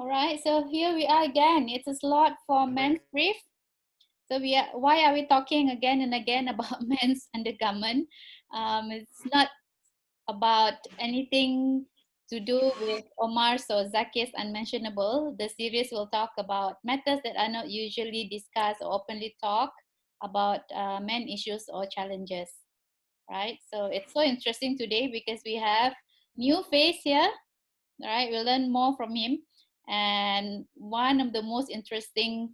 All right, so here we are again. It's a slot for men's brief. So why are we talking again and again about men's undergarment? It's not about anything to do with Omar's or Zaki's unmentionable. The series will talk about matters that are not usually discussed or openly talk about men issues or challenges, right? So it's so interesting today because we have new face here. All right, we'll learn more from him. And one of the most interesting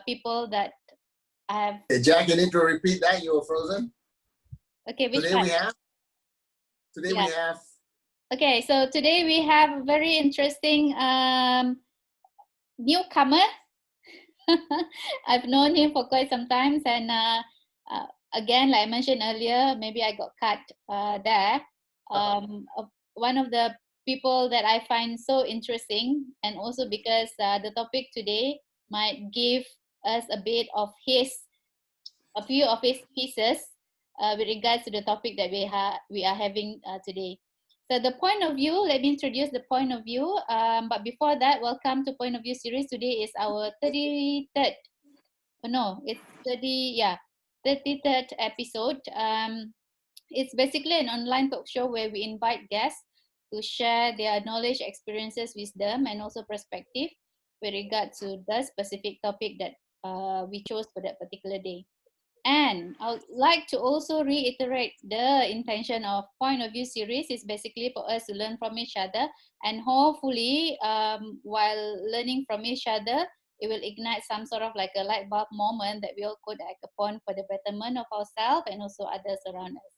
people that I have. Hey, Jack, you need to repeat that. You were frozen. Okay, which today one? we have. Okay, so today we have a very interesting newcomer. I've known him for quite some time, and again, like I mentioned earlier, maybe I got cut there. One of the people that I find so interesting, and also because the topic today might give us a few of his pieces with regards to the topic that we are having today. So the point of view, let me introduce the point of view. But before that, welcome to Point of View series. Today is our 33rd. Oh no, it's 33rd episode. It's basically an online talk show where we invite guests to share their knowledge, experiences, wisdom, and also perspective with regard to the specific topic that we chose for that particular day. And I would like to also reiterate the intention of Point of View series is basically for us to learn from each other, and hopefully while learning from each other, it will ignite some sort of like a light bulb moment that we all could act upon for the betterment of ourselves and also others around us.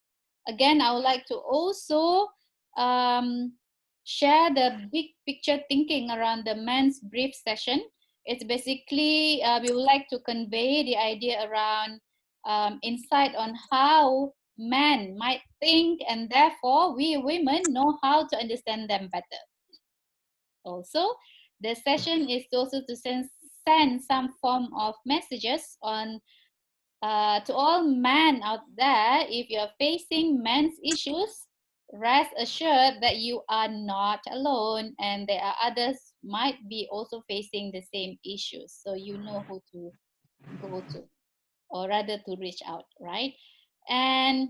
Again, I would like to also share the big picture thinking around the men's brief session. It's basically, we would like to convey the idea around insight on how men might think, and therefore we women know how to understand them better. Also, the session is also to send some form of messages on to all men out there. If you're facing men's issues, rest assured that you are not alone, and there are others might be also facing the same issues, so you know who to go to, or rather to reach out, right? And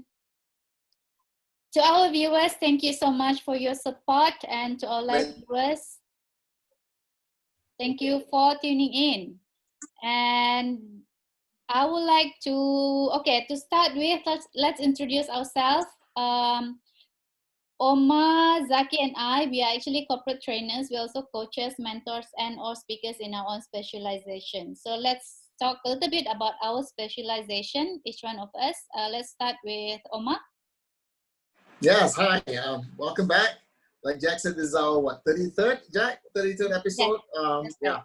to our viewers, thank you so much for your support, and to our live viewers, thank you for tuning in. And I would like to, to start with, let's introduce ourselves. Omar, Zaki, and I, we are actually corporate trainers. We're also coaches, mentors, and or speakers in our own specialization. So let's talk a little bit about our specialization, each one of us. Let's start with Omar. Yes, hi. Welcome back. Like Jack said, this is our 33rd, Jack? 33rd episode. Yes,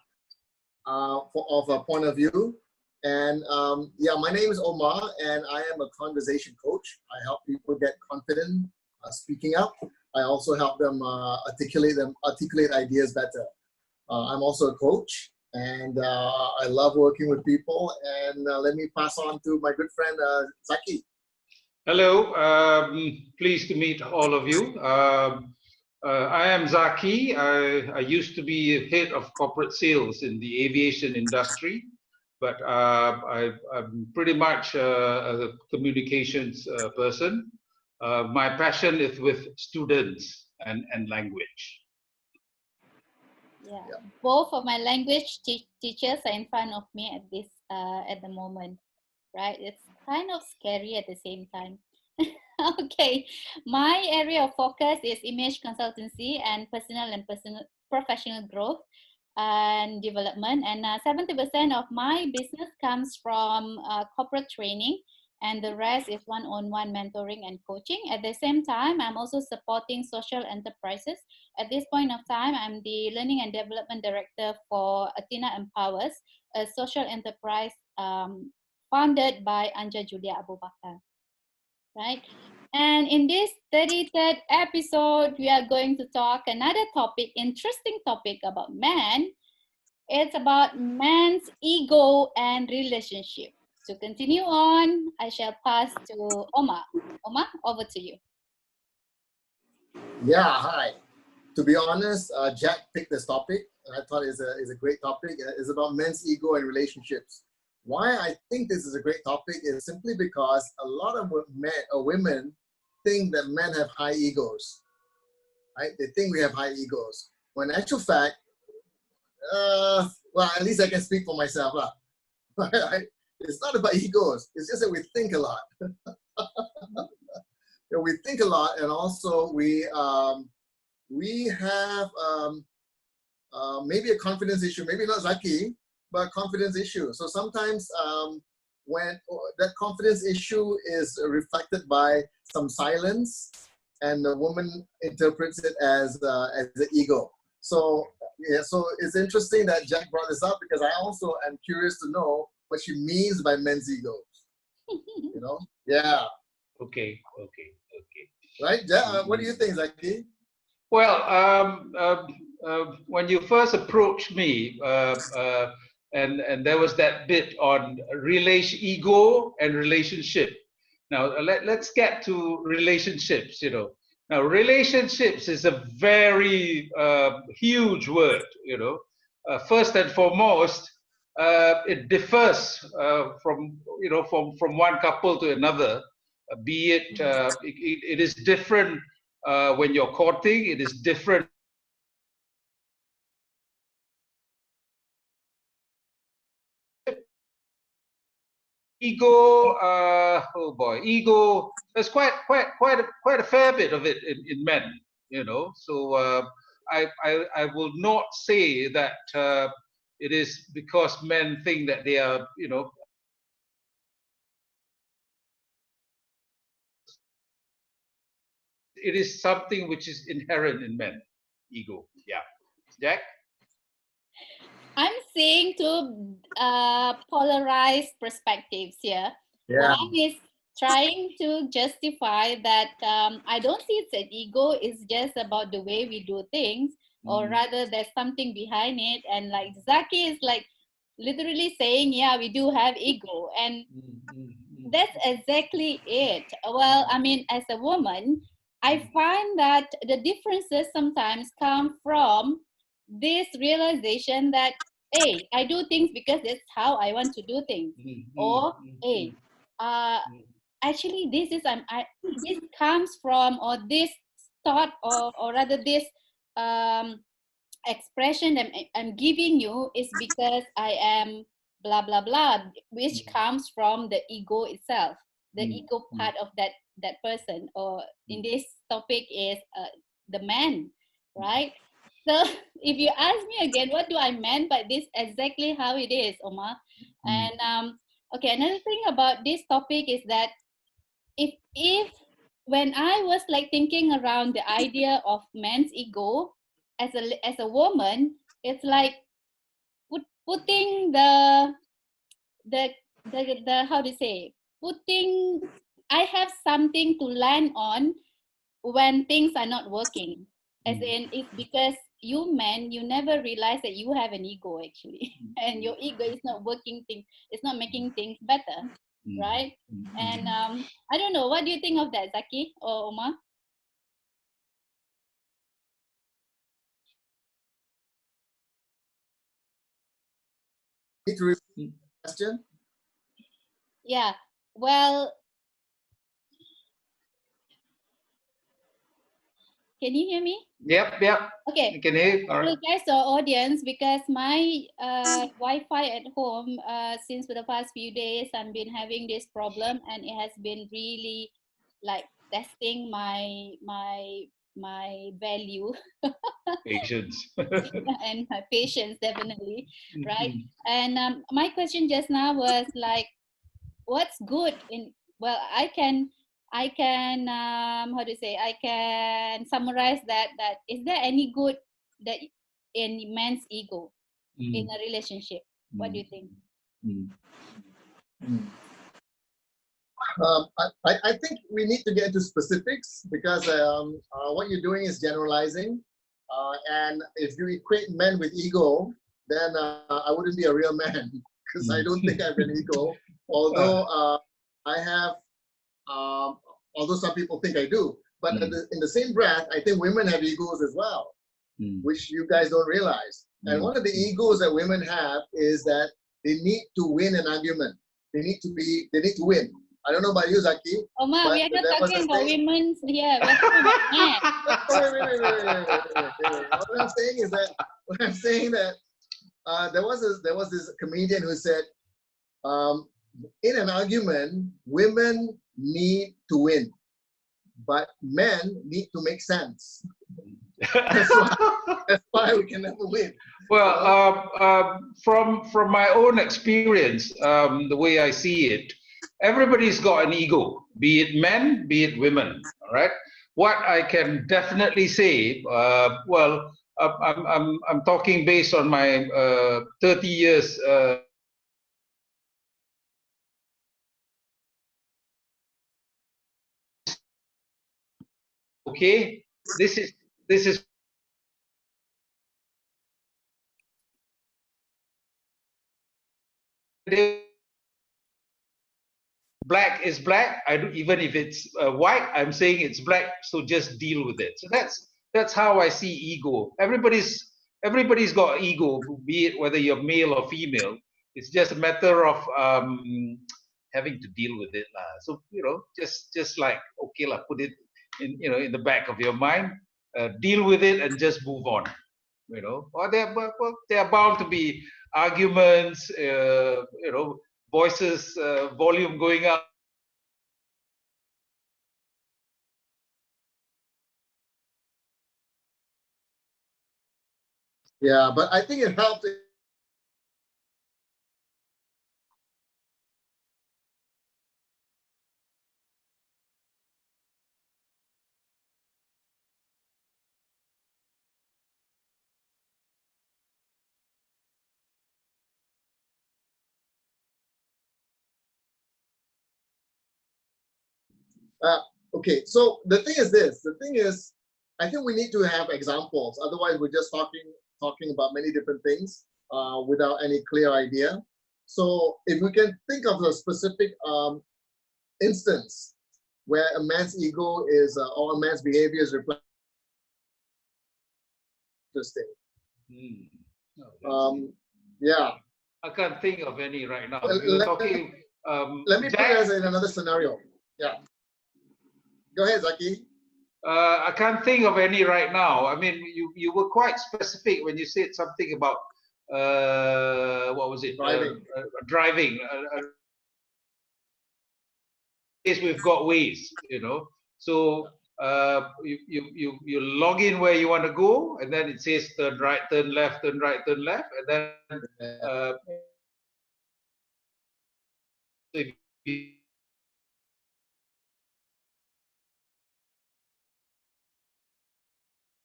of a Point of View. And my name is Omar, and I am a conversation coach. I help people get confident speaking up. I also help them articulate ideas better. I'm also a coach, and I love working with people. And let me pass on to my good friend Zaki. Hello, pleased to meet all of you. I am Zaki. I used to be head of corporate sales in the aviation industry, but I'm pretty much a communications person. My passion is with students and language. Yeah. Both of my language teachers are in front of me at the moment, right? It's kind of scary at the same time. Okay, my area of focus is image consultancy and professional growth and development, and 70% of my business comes from corporate training, and the rest is one-on-one mentoring and coaching. At the same time, I'm also supporting social enterprises. At this point of time, I'm the Learning and Development Director for Athena Empowers, a social enterprise founded by Anja Julia Abu Bakar. Right? And in this 33rd episode, we are going to talk another topic, interesting topic about men. It's about man's ego and relationship. To continue on, I shall pass to Omar. Omar, over to you. Yeah, hi. To be honest, Jack picked this topic I thought is a great topic, is about men's ego and relationships. Why I think this is a great topic is simply because a lot of men or women think that men have high egos, right? They think we have high egos. When in actual fact, well, at least I can speak for myself, lah. Right? It's not about egos. It's just that we think a lot. We think a lot, and also we have maybe a confidence issue, maybe not Zaki, but a confidence issue. So sometimes when that confidence issue is reflected by some silence, and the woman interprets it as the ego. So yeah, so it's interesting that Jack brought this up, because I also am curious to know what she means by men's egos. You know? Yeah. Okay. Right? Yeah. What do you think, Zaki? Well, when you first approached me, and there was that bit on ego and relationship. Now let's get to relationships. Now relationships is a very huge word. First and foremost, it differs from one couple to another. Be it, it is different when you're courting. It is different ego. Oh boy, ego. There's quite a fair bit of it in men. So I will not say that it is because men think that they are it is something which is inherent in men, ego. Yeah. Jack? I'm seeing two polarized perspectives here. Yeah. One is trying to justify that I don't see it's an ego, it's just about the way we do things, or rather there's something behind it. And like Zaki is like literally saying, yeah, we do have ego. And that's exactly it. Well, I mean, as a woman, I find that the differences sometimes come from this realization that, hey, I do things because that's how I want to do things. Or, hey, actually, this is this comes from, or this thought, or rather this expression that I'm giving you is because I am blah blah blah, which comes from the ego itself, the ego part of that person, or in this topic is the man, right? So if you ask me again, what do I mean by this? Exactly how it is, Omar. And okay, another thing about this topic is that if when I was like thinking around the idea of man's ego as a woman, it's like putting the how to say, putting, I have something to land on when things are not working. As in, it's because you men, you never realize that you have an ego actually, and your ego is not working things, it's not making things better, right? And I don't know, what do you think of that, Zaki or Omar? Need to repeat the question? Yeah, well, can you hear me? Yep. Okay. I can hear. I apologize to our audience because my Wi-Fi at home, since for the past few days, I've been having this problem, and it has been really like testing my value Patience. and my patience, definitely, right? And my question just now was like, what's good in, well, I can how to say, I can summarize that is there any good that in man's ego in a relationship? What do you think? I think we need to get into specifics, because what you're doing is generalizing, and if you equate men with ego, then I wouldn't be a real man, because I don't think I have an ego, although I have, although some people think I do, but in the same breath, I think women have egos as well, which you guys don't realize. And one of the egos that women have is that they need to win an argument. They need to win. I don't know about you, Zaki. Omar, we are not talking about women here. We're talking about men. Wait. What I'm saying that there was this comedian who said, in an argument, women need to win, but men need to make sense. That's why we can never win. Well, from my own experience, the way I see it, everybody's got an ego, be it men, be it women. All right. What I can definitely say, well, I'm talking based on my 30 years. Okay, this is black is black. I don't, even if it's white, I'm saying it's black. So just deal with it. So that's how I see ego. Everybody's got ego, be it whether you're male or female. It's just a matter of having to deal with it, lah. So just like okay, lah, put it in in the back of your mind, deal with it, and just move on. Or there are bound to be arguments, voices, volume going up. Yeah, but I think it helped. Okay, so the thing is this. The thing is, I think we need to have examples. Otherwise, we're just talking about many different things without any clear idea. So if we can think of a specific instance where a man's ego is or a man's behavior is interesting. Yeah. I can't think of any right now. Let me put it as in another scenario. Yeah. Go ahead, Zaki. I can't think of any right now. I mean, you were quite specific when you said something about what was it? Driving. Driving. We've got ways, So you log in where you want to go, and then it says turn right, turn left, turn right, turn left, and then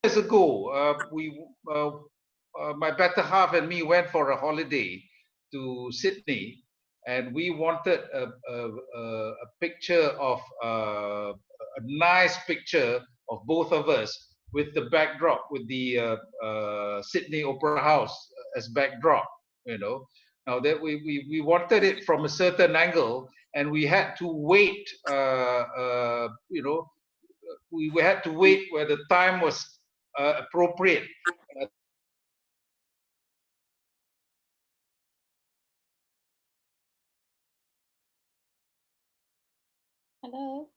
years ago, my better half and me went for a holiday to Sydney, and we wanted a picture of a nice picture of both of us with the backdrop, with the Sydney Opera House as backdrop. Now that we wanted it from a certain angle, and we had to wait. We had to wait where the time was appropriate. Hello.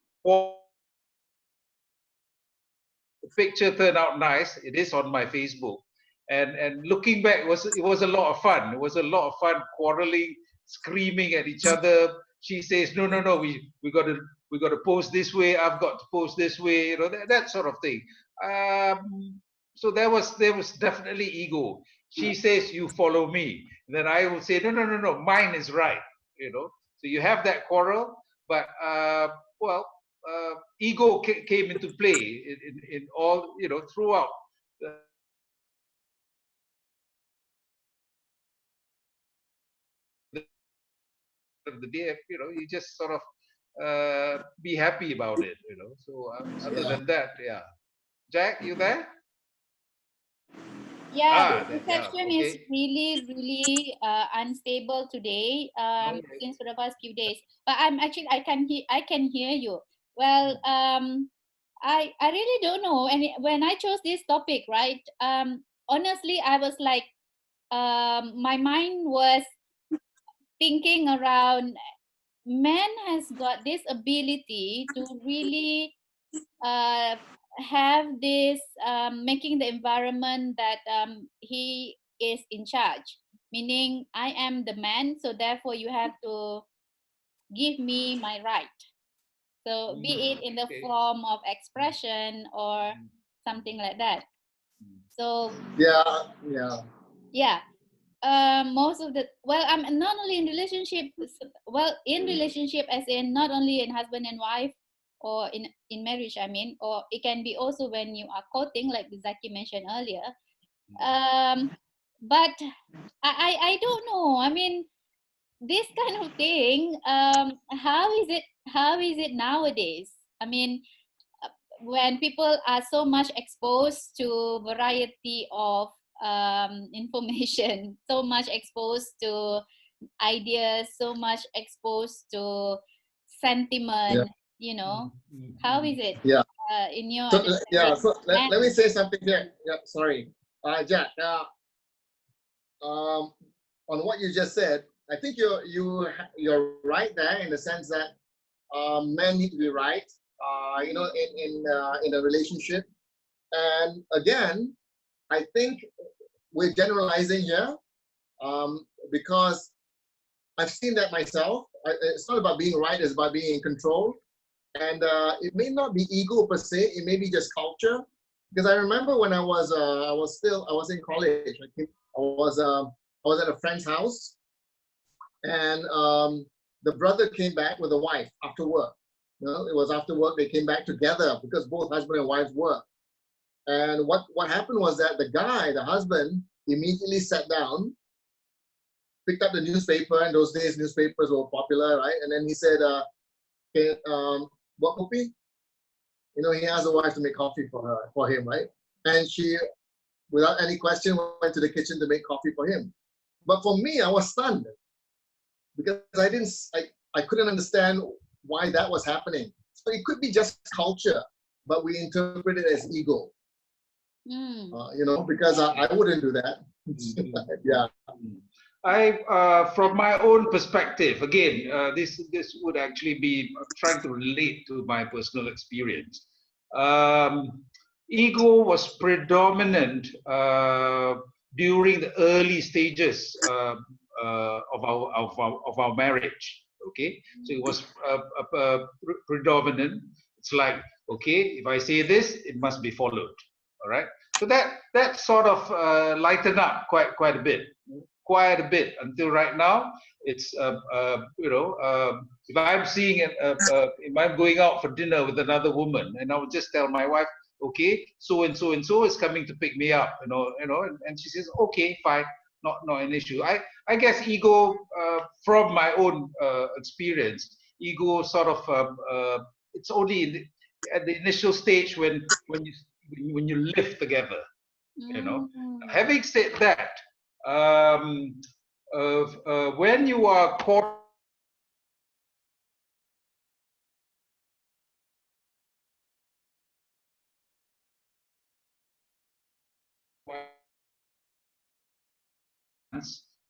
The picture turned out nice. It is on my Facebook, and looking back, it was a lot of fun. It was a lot of fun quarreling, screaming at each other. She says, "No, we got to post this way. I've got to post this way." That sort of thing. So there was definitely ego. She says, "You follow me," and then I will say, "No, mine is right." So you have that quarrel, but ego came into play in all, throughout. Of the day, you just sort of be happy about it, So other than that, yeah. Jack, you there? Yeah, the reception is really unstable today since for the past few days. But I can hear you. Well, I really don't know. And when I chose this topic, right? Honestly, I was like my mind was thinking around, man has got this ability to really have this making the environment that he is in charge, meaning I am the man, so therefore you have to give me my right. So be it in the Okay. form of expression or something like that. So Yeah, yeah. yeah, most of the, well, I'm not only in relationship, well, in relationship as in not only in husband and wife or in marriage, I mean, or it can be also when you are courting, like Zaki mentioned earlier. But I don't know, I mean, this kind of thing, how is it nowadays? I mean, when people are so much exposed to variety of information, so much exposed to ideas, so much exposed to Yeah. sentiment, how is it Yeah. in your So yeah, understanding? so let me And say something here. Yeah, sorry. Jack, on what you just said, I think you're right there in the sense that men need to be right, in a relationship. And again, I think we're generalizing here, because I've seen that myself. It's not about being right; it's about being in control. And it may not be ego per se; it may be just culture. Because I remember when I was in college. I was at a friend's house, and the brother came back with a wife after work. It was after work they came back together because both husband and wife worked. And what happened was that the husband, immediately sat down, picked up the newspaper. In those days, newspapers were popular, right? And then he said, okay, what coffee? He asked the wife to make coffee for him, right? And she, without any question, went to the kitchen to make coffee for him. But for me, I was stunned because I couldn't understand why that was happening. So it could be just culture, but we interpret it as ego. Because I wouldn't do that. Yeah. From my own perspective, again, this would actually be trying to relate to my personal experience. Ego was predominant during the early stages of our marriage. Okay, so it was predominant. It's like, okay, if I say this, it must be followed. All right. So that sort of lightened up quite a bit until right now. It's if I'm seeing it, if I'm going out for dinner with another woman, and I would just tell my wife, okay, so and so and so is coming to pick me up, and she says, okay, fine, not an issue. I guess ego, from my own experience, ego sort of it's only at the initial stage when you live together. Having said that, when you are caught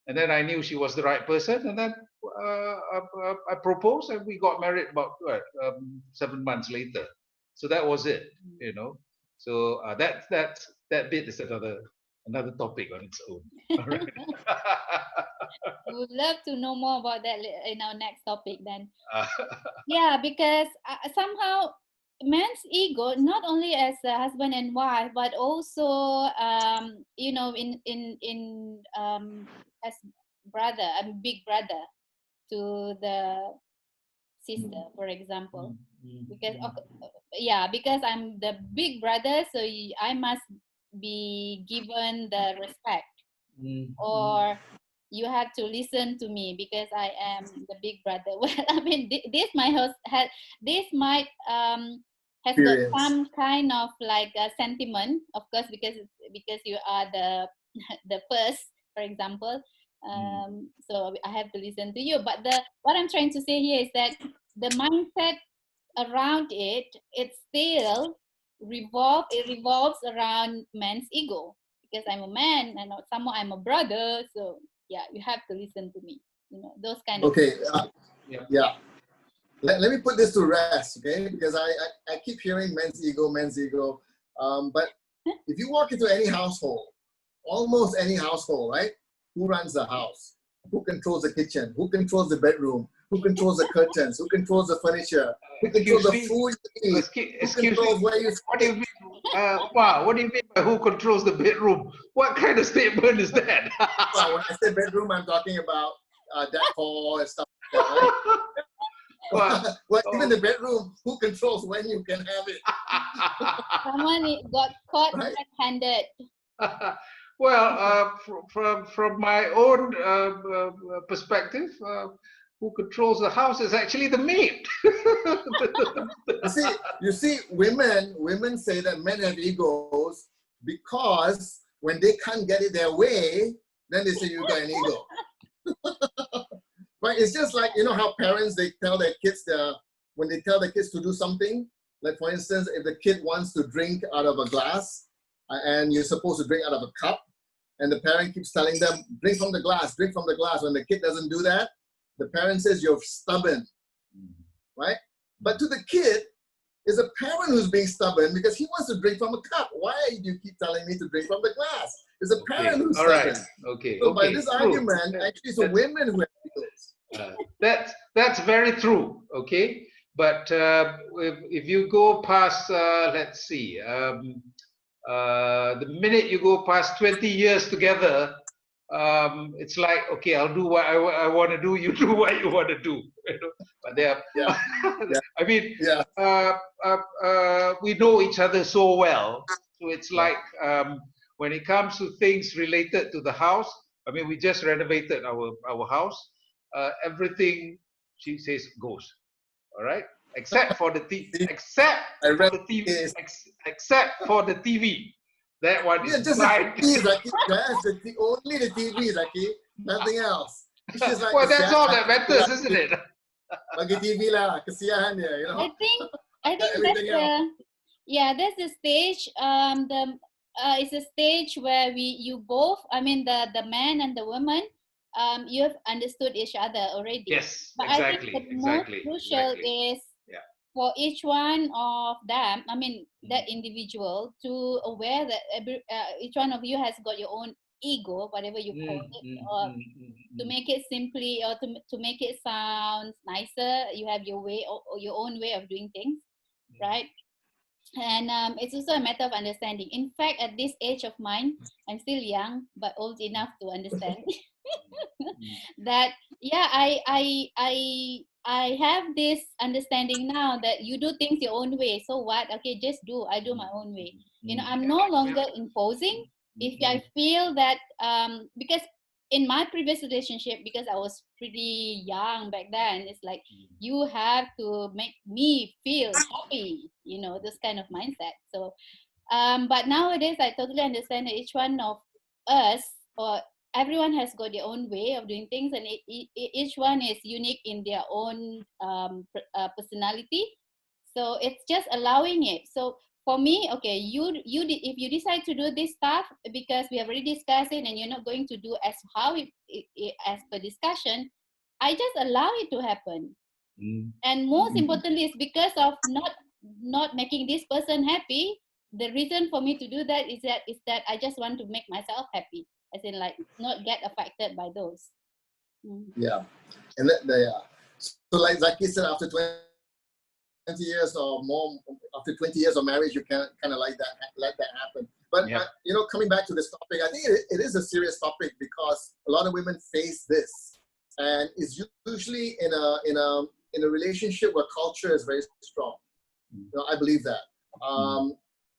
and then I knew she was the right person, and then I proposed, and we got married about 7 months later. So that was it, So that bit is another topic on its own. All right. We would love to know more about that in our next topic then. Yeah, because somehow man's ego, not only as a husband and wife, but also as brother, big brother to the sister, for example. Because because I'm the big brother, so I must be given the respect, or you have to listen to me because I am the big brother. Well, I mean, this might this might has got Experience. some kind of like a sentiment, of course, because you are the the first, for example. So I have to listen to you. But what I'm trying to say here is that the mindset around it still revolves around man's ego, because I'm a man and somehow I'm a brother. So yeah, you have to listen to me. You know, those kind of. Okay. Yeah. Yeah. Let me put this to rest, okay? Because I keep hearing men's ego, men's ego. But if you walk into any household, almost any household, right? Who runs the house? Who controls the kitchen? Who controls the bedroom? Who controls the curtains? Who controls the furniture? Who controls the food you eat? Who controls where you What do you sit? mean? Wow, what do you mean by who controls the bedroom? What kind of statement is that? Well, when I say bedroom, I'm talking about decor and stuff like that, right? Well, even the bedroom, who controls when you can have it? Someone got caught Right. red-handed. Well, from my own perspective, who controls the house is actually the maid. You see, women say that men have egos because when they can't get it their way, then they say you got an ego. Right? It's just like, you know how parents, they tell their kids, when they tell their kids to do something, like for instance, if the kid wants to drink out of a glass and you're supposed to drink out of a cup, and the parent keeps telling them, drink from the glass, drink from the glass. When the kid doesn't do that, the parent says you're stubborn, right? But to the kid, it's a parent who's being stubborn because he wants to drink from a cup. Why do you keep telling me to drink from the glass? It's a parent who's stubborn. Okay. So Okay. by this True. argument, actually it's the women who have egos. That's very true. Okay, but if you go past, let's see, the minute you go past 20 years together, it's like, okay, I'll do what I want to do. You do what you want to do. You know? But I mean, we know each other so well, so it's like when it comes to things related to the house. I mean, we just renovated our house. Everything she says goes. All right, except for the TV. Except for the TV. That one is just blind. the TV, Zaki. Only the TV, Zaki. Nothing else. Like, well, that's all that matters, isn't it? Bagi TV lah, kesian dia, you know. I think that's the stage. It's a stage where you both, I mean the man and the woman, you have understood each other already. Yes, but exactly. I think the most crucial is for each one of them, I mean that individual, to aware that each one of you has got your own ego, whatever you call it, or to make it simply, or to make it sound nicer, you have your way or your own way of doing things, right? And it's also a matter of understanding. In fact, at this age of mine, I'm still young but old enough to understand that I have this understanding now that you do things your own way. So what? Okay, just do. I do my own way. You know, I'm no longer imposing. If I feel that because in my previous relationship, because I was pretty young back then, it's like you have to make me feel happy, you know, this kind of mindset. So but nowadays I totally understand that each one of us, or everyone, has got their own way of doing things, and each one is unique in their own personality. So it's just allowing it. So for me, okay, if you decide to do this stuff because we have already discussed it and you're not going to do as as per discussion, I just allow it to happen. And most importantly is because of not making this person happy. The reason for me to do that is that I just want to make myself happy, as in like not get affected by those. Yeah, and so like Zaki said, after 20 years or more, after 20 years of marriage, you can kind of let that happen. But you know, coming back to this topic, I think it is a serious topic because a lot of women face this, and it's usually in a relationship where culture is very strong. You know, I believe that.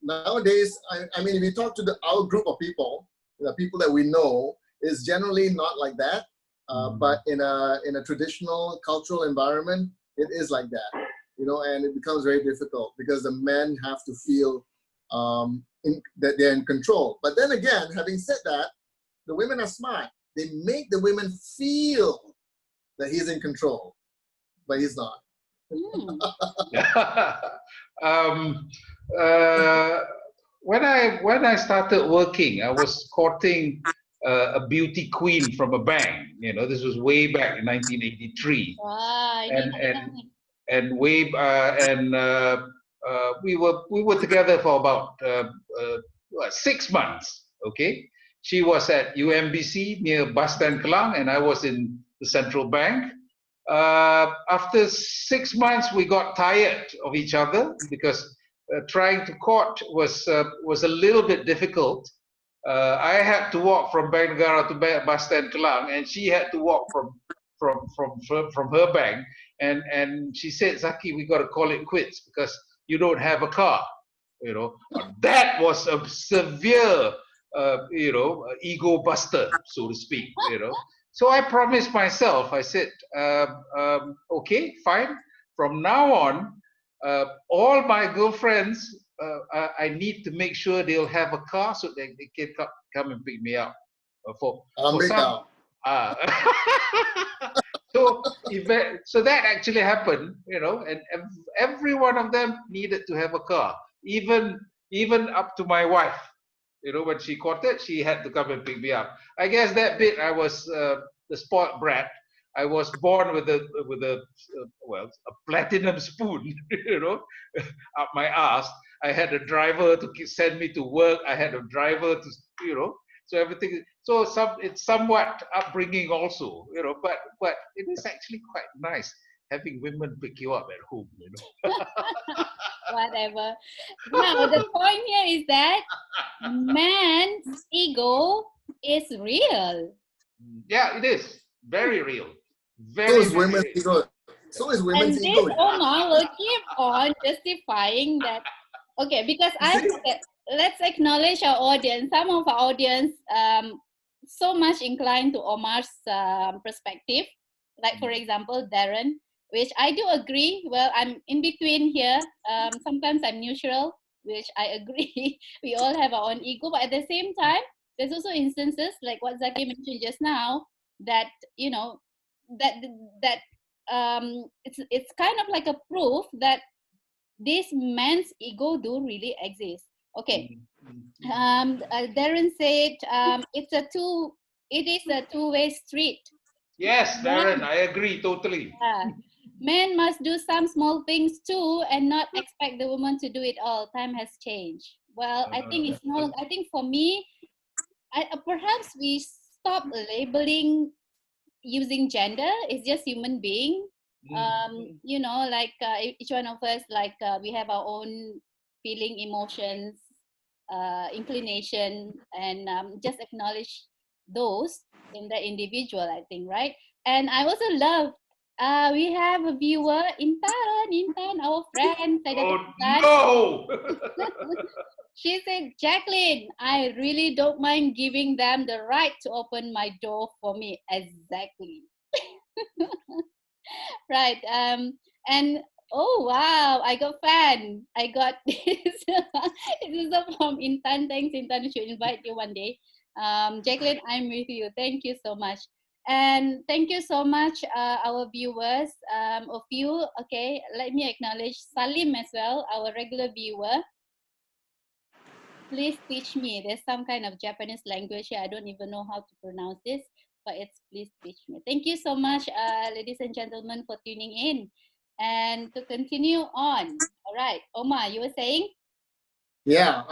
Nowadays, I mean, if you talk to our group of people, the people that we know, is generally not like that. But in a traditional cultural environment, it is like that. You know, and it becomes very difficult because the men have to feel that they're in control. But then again, having said that, the women are smart. They make the women feel that he's in control, but he's not. when I started working, I was courting a beauty queen from a bank. You know, this was way back in 1983, Wah, ini and nak and dengar ni. and way and we were together for about 6 months. Okay, she was at UMBC near Bus Stand Kelang, and I was in the Central Bank. After 6 months, we got tired of each other because trying to court was a little bit difficult. I had to walk from Bank Negara to Bus Stand Kelang, and she had to walk from her bank. And she said, Zaki, we got to call it quits because you don't have a car. You know, that was a severe, ego buster, so to speak. You know, so I promised myself. I said, okay, fine. From now on, all my girlfriends, I need to make sure they'll have a car so that they can come and pick me up. For some, so that actually happened, you know, and every one of them needed to have a car, even up to my wife. You know, when she courted, she had to come and pick me up. I guess that bit I was the spoiled brat. I was born with a a platinum spoon, you know, up my ass. I had a driver to send me to work. I had a driver to, you know, so everything. So it's somewhat upbringing also, you know. But it is actually quite nice having women pick you up at home, you know. Whatever. Now, the point here is that man's ego is real. Yeah, it is very real. So is women's ego. So is women's and ego. this Omar will keep on justifying that. Okay, because let's acknowledge our audience. Some of our audience so much inclined to Omar's perspective. Like for example, Darren, which I do agree. Well, I'm in between here. Sometimes I'm neutral, which I agree. We all have our own ego, but at the same time, there's also instances like what Zaki mentioned just now that you know that it's kind of like a proof that this man's ego do really exist. Okay. Darren said it is a two-way street. Yes, Darren, I agree totally. Men must do some small things too and not expect the woman to do it all. Time has changed. Well, I think it's not, I think for me, perhaps we stop labeling using gender. It's just human being. You know, like each one of us, like we have our own feeling, emotions, inclination, and just acknowledge those in the individual, I think, right? And I also love we have a viewer, Intan, our friend. Oh no! She said, Jacqueline, I really don't mind giving them the right to open my door for me. Exactly. Right. And oh wow, I got fan. I got this. This is from Intan. Thanks, Intan. We should invite you one day. Jacqueline, I'm with you. Thank you so much. And thank you so much, our viewers. Of you, okay, let me acknowledge Salim as well, our regular viewer. Please teach me. There's some kind of Japanese language here. I don't even know how to pronounce this, but it's please teach me. Thank you so much, ladies and gentlemen, for tuning in. And to continue on, all right, Omar, you were saying? Yeah,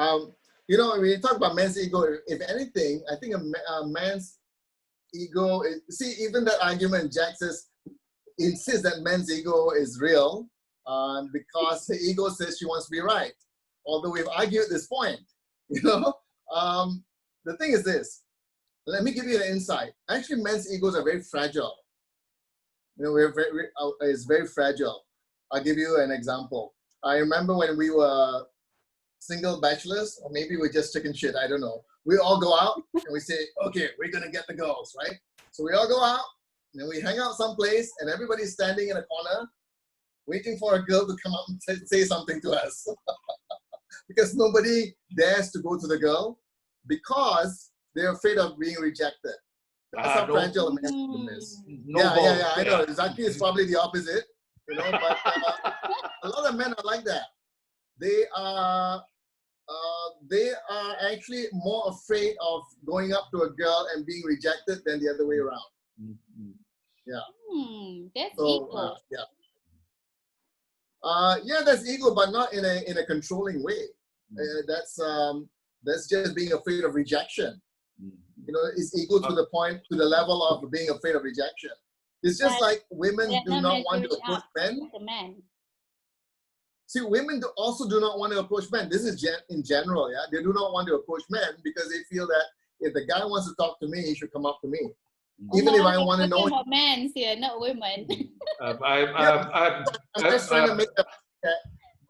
you know, when you talk about men's ego, if anything, I think a man's ego is, see, even that argument, Jack says, insists that men's ego is real because the ego says she wants to be right. Although we've argued this point, you know, the thing is this. Let me give you an insight. Actually, men's egos are very fragile. You know, it's very fragile. I'll give you an example. I remember when we were single bachelors, or maybe we're just chicken shit, I don't know. We all go out and we say, okay, we're gonna get the girls, right? So we all go out, and then we hang out someplace, and everybody's standing in a corner, waiting for a girl to come up and say something to us. Because nobody dares to go to the girl because they're afraid of being rejected. That's how fragile a man's ego is. Yeah, I know. Zaki is probably the opposite, you know, but a lot of men are like that. They are they are actually more afraid of going up to a girl and being rejected than the other way around. Yeah. That's So ego. yeah, that's ego, but not in a controlling way. That's just being afraid of rejection. You know, it's ego to the point, to the level of being afraid of rejection. It's just like women do not want to approach men. See, women also do not want to approach men. This is in general, yeah. They do not want to approach men because they feel that if the guy wants to talk to me, he should come up to me. Even if I want to know. About men here, not women. I'm just trying to make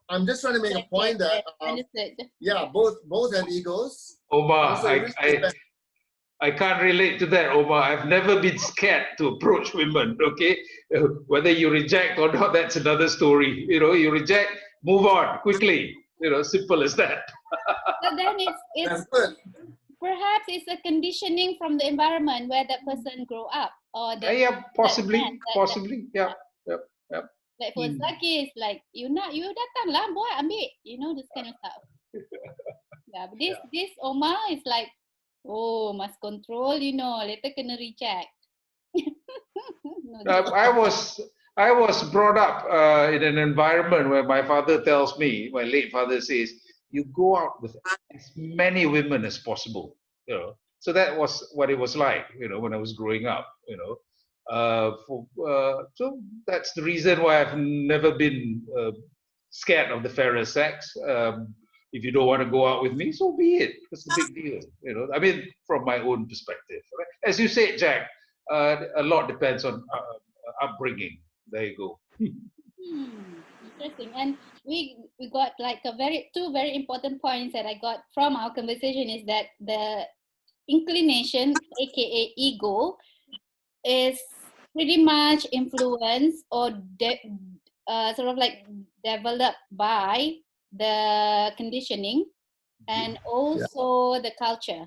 I'm just trying to make a point that yeah, both have egos. Omar, I can't relate to that, Omar. I've never been scared to approach women, okay? Whether you reject or not, that's another story. You know, you reject, move on quickly. You know, simple as that. So then it's good. Perhaps it's a conditioning from the environment where that person grew up. Or yeah, possibly. Yeah. Like for Zaki, it's like, you datang lah, boy, ambil. You know, this kind of stuff. Yeah, but this Omar is like, oh, must control, you know, later kena reject. I was brought up in an environment where my father tells me, my late father says, you go out with as many women as possible, you know. So that was what it was like, you know, when I was growing up, you know. So that's the reason why I've never been scared of the fairer sex. If you don't want to go out with me, so be it. It's a big deal, you know. I mean, from my own perspective, right? As you said, Jack, a lot depends on upbringing. There you go. Interesting. And we got like two very important points that I got from our conversation is that the inclination, aka ego, is pretty much influenced or sort of like developed by the conditioning and also the culture.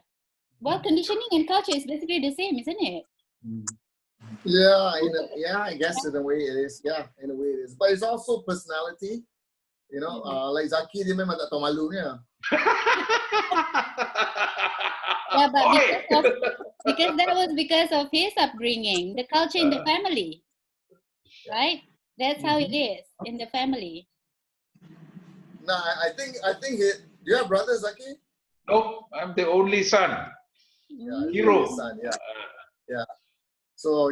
Well, conditioning and culture is basically the same, isn't it? Yeah, I guess in a way it is. Yeah, in a way it is. But it's also personality. You know, like Zaki, dia memang tak tahu malunya. Yeah, but because that was because of his upbringing, the culture in the family, right? That's how it is in the family. No, I think do you have brothers, Zaki? No, I'm the only son. Yeah, hero. Son, yeah. So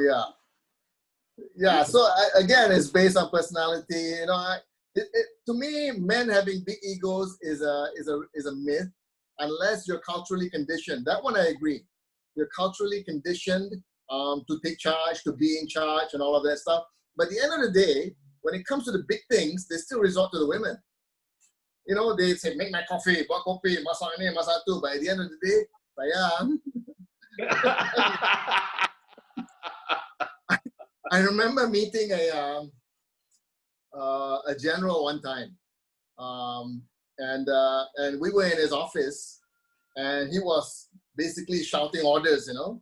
yeah. So again, it's based on personality. You know, to me, men having big egos is a myth, unless you're culturally conditioned. That one I agree. You're culturally conditioned to take charge, to be in charge, and all of that stuff. But at the end of the day, when it comes to the big things, they still resort to the women. You know, they say, make my coffee, buat kopi, masak ini, masak tu. But at the end of the day, sayang. I remember meeting a general one time, and we were in his office, and he was basically shouting orders, you know,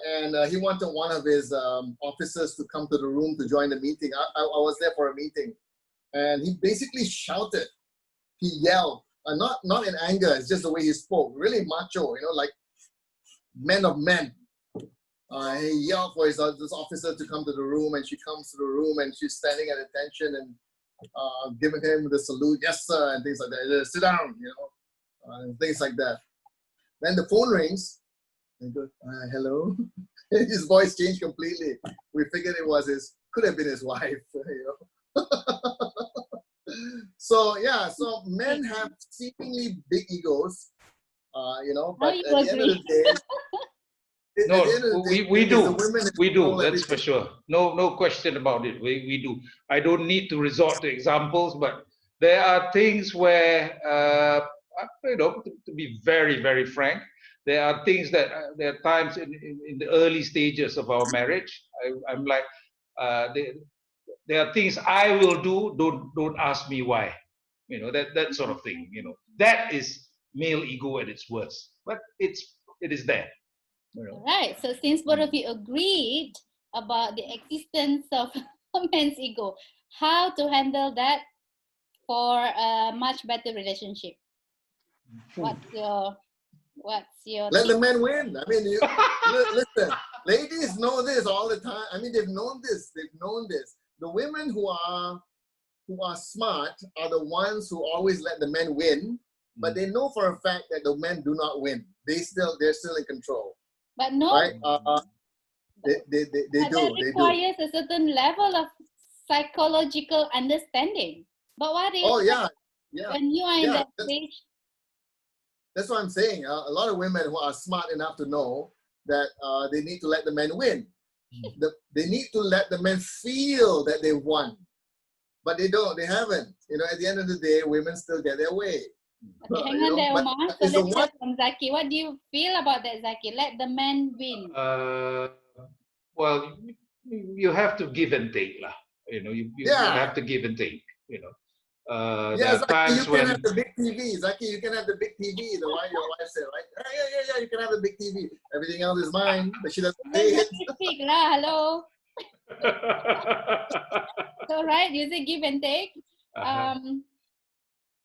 and he wanted one of his officers to come to the room to join the meeting. I was there for a meeting, and he basically shouted, he yelled, not in anger, it's just the way he spoke, really macho, you know, like men of men. He yelled for this officer to come to the room, and she comes to the room, and she's standing at attention and giving him the salute, yes sir, and things like that. Sit down, you know, and things like that. Then the phone rings, and goes, hello. His voice changed completely. We figured could have been his wife, you know. So yeah, so men have seemingly big egos, you know, but at the end of the day. No, we do. That's for sure. No question about it. We do. I don't need to resort to examples, but there are things where, you know, to be very, very frank, there are things that there are times in the early stages of our marriage. I'm like, there are things I will do. Don't ask me why. You know, that sort of thing. You know, that is male ego at its worst. But it is there. All right. So since both of you agreed about the existence of a man's ego, how to handle that for a much better relationship? What's your Let tip? the men win. I mean, listen, ladies know this all the time. I mean, they've known this. They've known this. The women who are smart are the ones who always let the men win, but they know for a fact that the men do not win. They're still in control, But no, right? They but do. that They do. requires a certain level of psychological understanding. But what if Oh yeah, yeah, when you are in yeah. that stage? That's what I'm saying. A lot of women who are smart enough to know that they need to let the men win. They need to let the men feel that they won, but they don't. They haven't. You know, at the end of the day, women still get their way. Okay, hang You on know, there, but Omar. So it's the let's one. hear from Zaki. What do you feel about that, Zaki? Let the men win. Well, you have to give and take, lah. You know, you Yeah, have to give and take. You know, there yeah. are Zaki, you times can have when the big TV. Zaki, you can have the big TV. Your wife said, right? Yeah. You can have the big TV. Everything else is mine, but she doesn't Let pay it. Zaki speak lah. Hello. So right, you say give and take.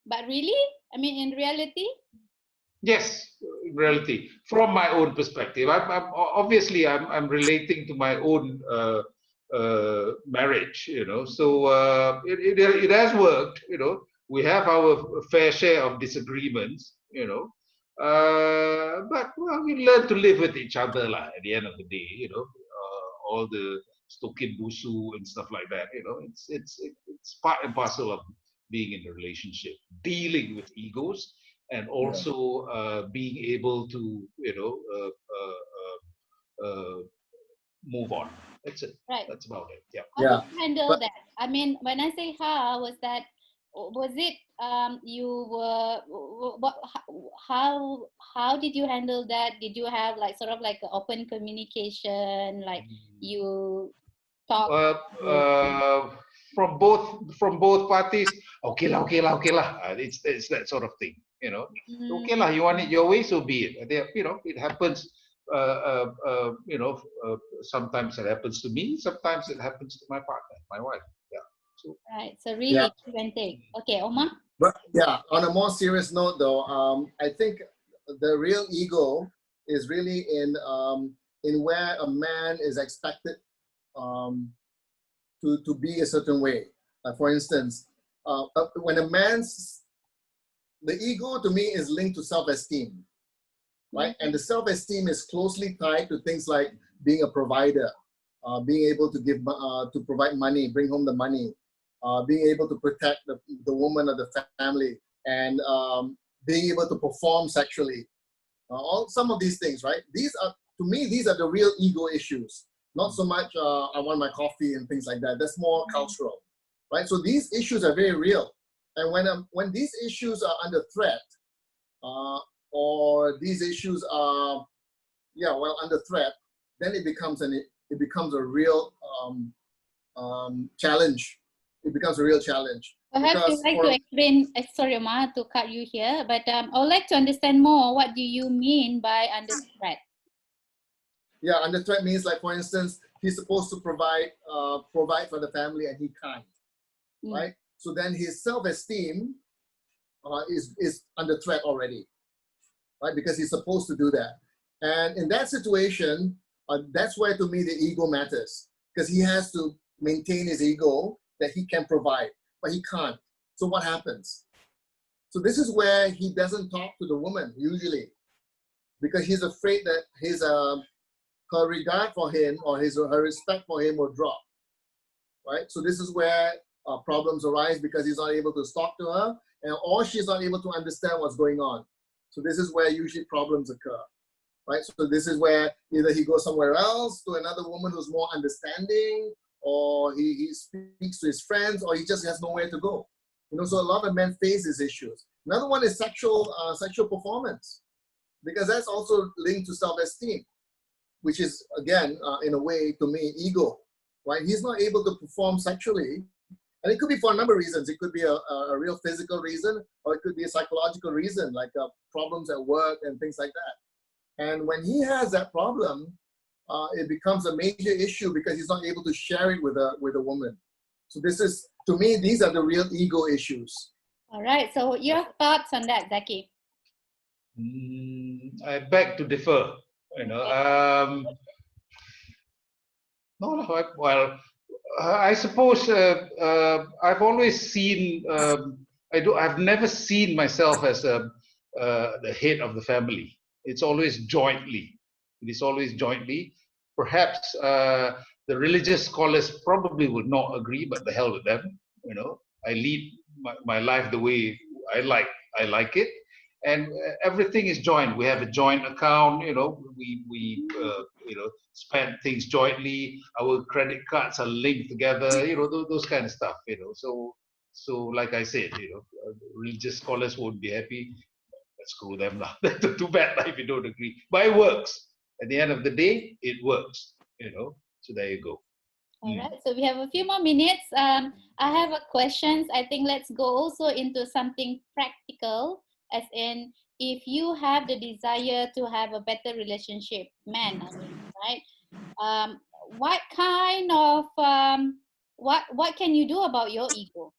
But really, I mean, in reality, yes, in reality, from my own perspective, I'm relating to my own marriage, you know. So it has worked, you know. We have our fair share of disagreements, you know. But well, we learn to live with each other, lah. At the end of the day, you know, all the stokin busu and stuff like that, you know. It's part and parcel of being in a relationship, dealing with egos, and also being able to, you know, move on. That's it. right? That's about it. Yeah. How did you handle But that? I mean, when I say how, was it you were what how did you handle that? Did you have like sort of like an open communication, like you talk to From both parties, okay lah. It's that sort of thing, you know. Okay lah, you want it your way, so be it. You know, it happens. You know, sometimes it happens to me. Sometimes it happens to my partner, my wife. Yeah. So right? So yeah, really give and take. Okay, Omar. but yeah. On a more serious note, though, I think the real ego is really in where a man is expected to be a certain way. For instance, when a man's the ego to me is linked to self-esteem, right? And the self-esteem is closely tied to things like being a provider, being able to give to provide money, bring home the money, being able to protect the woman of the family, and being able to perform sexually. All some of these things, right? These are, to me, these are the real ego issues. Not so much I want my coffee and things like that. That's more cultural, right? So these issues are very real. And when these issues are under threat, or these issues are, under threat, then it becomes a real challenge. It becomes a real challenge. Perhaps you'd like to explain, sorry, Omar, to cut you here, but I would like to understand more. What do you mean by under threat? Yeah, under threat means, like, for instance, he's supposed to provide for the family and he can't, right? So then his self-esteem is under threat already, right? Because he's supposed to do that. And in that situation, that's where, to me, the ego matters, because he has to maintain his ego that he can provide, but he can't. So what happens? So this is where he doesn't talk to the woman usually, because he's afraid that her regard for him or her respect for him will drop, right? So this is where problems arise, because he's not able to talk to her, or she's not able to understand what's going on. So this is where usually problems occur, right? So this is where either he goes somewhere else to another woman who's more understanding, or he speaks to his friends, or he just has nowhere to go. You know, so a lot of men face these issues. Another one is sexual performance, because that's also linked to self-esteem, which is, again, in a way, to me, ego, right? He's not able to perform sexually. And it could be for a number of reasons. It could be a real physical reason, or it could be a psychological reason, like problems at work and things like that. And when he has that problem, it becomes a major issue, because he's not able to share it with a woman. So this is, to me, these are the real ego issues. All right. So your thoughts on that, Zaki? I beg to differ. You know, no, no. Well, I suppose I've always seen. I've never seen myself as the head of the family. It's always jointly. It is always jointly. Perhaps the religious scholars probably would not agree, but the hell with them. You know, I lead my life the way I like. I like it, and everything is joint. We have a joint account. You know, we spend things jointly. Our credit cards are linked together. You know, those kind of stuff. You know, so like I said, religious scholars won't be happy. Screw them now. Too bad if you don't agree. But it works. At the end of the day, it works. You know. So there you go. All right, so we have a few more minutes. I have a questions. I think let's go also into something practical, as in if you have the desire to have a better relationship, man, I mean, right? What kind of what can you do about your ego?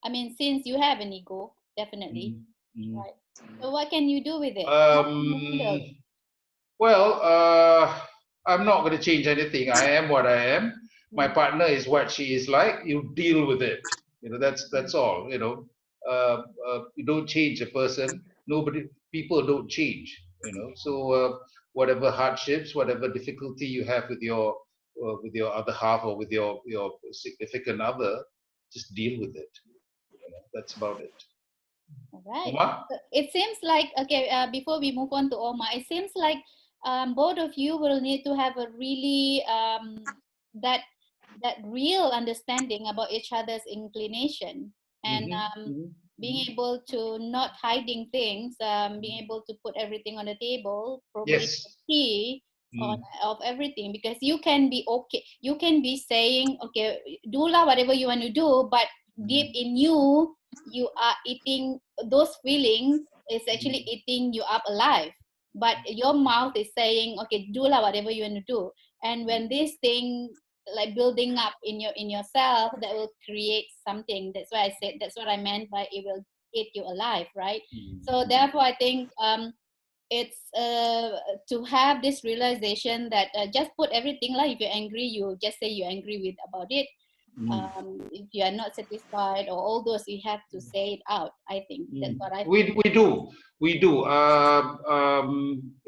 I mean, since you have an ego, definitely, Mm. right? So what can you do with it? How can you handle Um, it? Well, I'm not going to change anything. I am what I am. My Mm, partner is what she is like. You deal with it. You know, that's all. You know, you don't change a person. Nobody, people don't change. You know, so whatever hardships, whatever difficulty you have with your other half or with your significant other, just deal with it. You know, that's about it. all right. Omar? It seems like, okay, before we move on to Oma, it seems like both of you will need to have a really that that real understanding about each other's inclination, and Mm-hmm. Mm-hmm. being able to not hiding things, being able to put everything on the table, probably is the Yes. key on Mm. of everything, because you can be okay, you can be saying, okay, do lah whatever you want to do, but deep Mm. in you, you are eating those feelings is actually Mm. eating you up alive, but your mouth is saying, okay, do lah whatever you want to do. And when this thing like building up in yourself, that will create something. That's why I said, that's what I meant by it will eat you alive, right? So Mm. therefore I think it's to have this realization that just put everything, like if you're angry, you just say you're angry with about it. Mm. If you are not satisfied or all those, you have to say it out. I think that's Mm. what I feel. We do.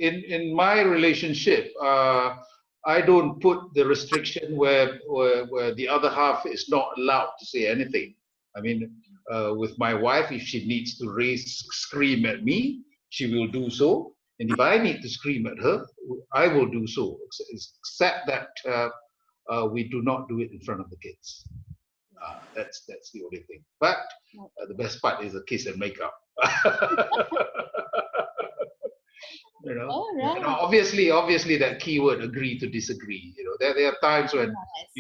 In my relationship, I don't put the restriction where the other half is not allowed to say anything. I mean, with my wife, if she needs to scream at me, she will do so, and if I need to scream at her, I will do so. Except that we do not do it in front of the kids. That's the only thing. But the best part is the kiss and makeup. All Obviously that keyword agree to disagree. There are times when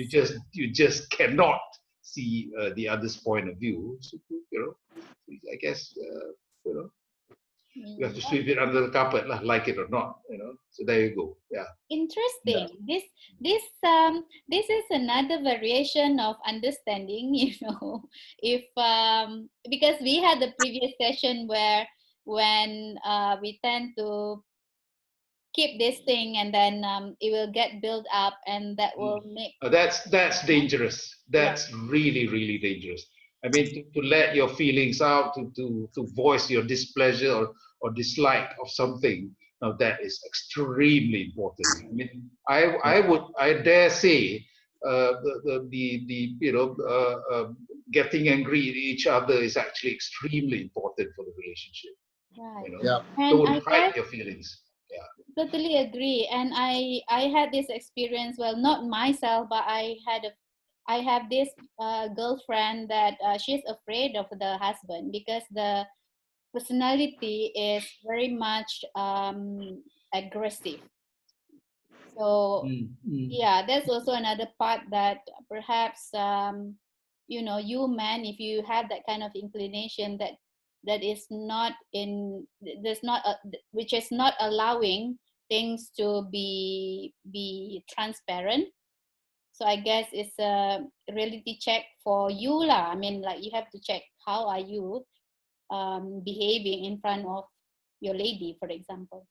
yes. you just cannot see the other's point of view. So, I guess you have to Yeah. sweep it under the carpet, like it or not. So there you go. Yeah. Interesting. This is another variation of understanding, if because we had the previous session where when we tend to keep this thing, and then it will get built up, and that will make That's dangerous. yeah, That's really, really dangerous. I mean, to let your feelings out, to voice your displeasure or dislike of something. Now that is extremely important. I mean, I dare say the getting angry at each other is actually extremely important for the relationship. right. Yeah. And Don't I hide guess your feelings. Yeah. totally agree. And I had this experience, well, not myself, but I have this girlfriend that she's afraid of the husband because the personality is very much aggressive. So Mm, mm, yeah, that's also another part that perhaps you man, if you have that kind of inclination that is not in there's not which is not allowing things to be transparent. So I guess it's a reality check for you lah. I mean, like, you have to check how are you behaving in front of your lady, for example.